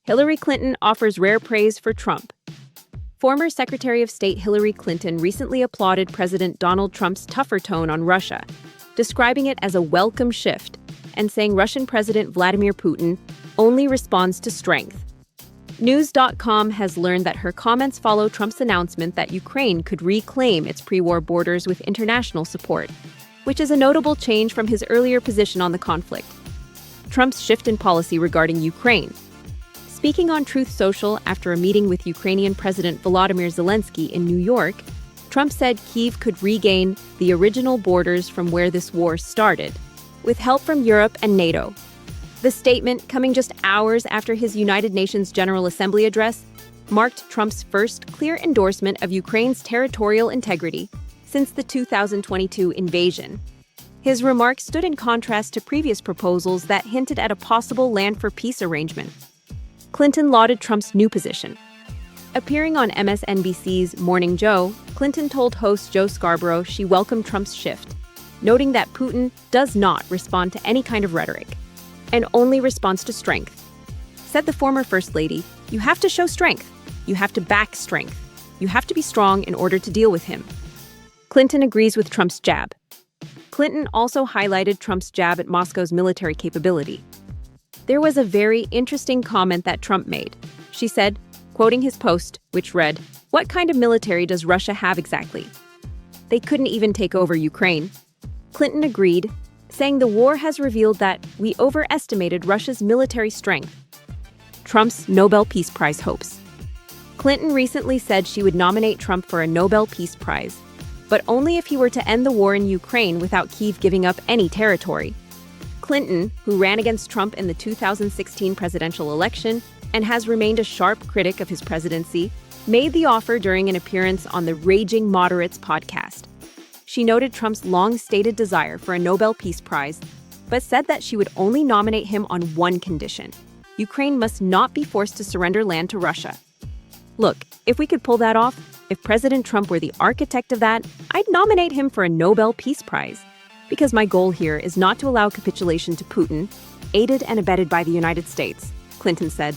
Hillary Clinton offers rare praise for Trump. Former Secretary of State Hillary Clinton recently applauded President Donald Trump's tougher tone on Russia, describing it as a welcome shift and saying Russian President Vladimir Putin only responds to strength. News.com has learned that her comments follow Trump's announcement that Ukraine could reclaim its pre-war borders with international support, which is a notable change from his earlier position on the conflict. Trump's shift in policy regarding Ukraine. Speaking on Truth Social after a meeting with Ukrainian President Volodymyr Zelensky in New York, Trump said Kyiv could regain the original borders from where this war started, with help from Europe and NATO. The statement, coming just hours after his United Nations General Assembly address, marked Trump's first clear endorsement of Ukraine's territorial integrity since the 2022 invasion. His remarks stood in contrast to previous proposals that hinted at a possible land for peace arrangement. Clinton lauded Trump's new position. Appearing on MSNBC's Morning Joe, Clinton told host Joe Scarborough she welcomed Trump's shift, noting that Putin does not respond to any kind of rhetoric and only responds to strength. Said the former First Lady, "You have to show strength. You have to back strength. You have to be strong in order to deal with him." Clinton agrees with Trump's jab. Clinton also highlighted Trump's jab at Moscow's military capability. There was a very interesting comment that Trump made. She said, quoting his post, which read, "What kind of military does Russia have exactly? They couldn't even take over Ukraine." Clinton agreed, saying the war has revealed that we overestimated Russia's military strength. Trump's Nobel Peace Prize hopes. Clinton recently said she would nominate Trump for a Nobel Peace Prize, but only if he were to end the war in Ukraine without Kyiv giving up any territory. Clinton, who ran against Trump in the 2016 presidential election and has remained a sharp critic of his presidency, made the offer during an appearance on the Raging Moderates podcast. She noted Trump's long-stated desire for a Nobel Peace Prize, but said that she would only nominate him on one condition: Ukraine must not be forced to surrender land to Russia. Look, if we could pull that off, if President Trump were the architect of that, I'd nominate him for a Nobel Peace Prize. Because my goal here is not to allow capitulation to Putin, aided and abetted by the United States, Clinton said.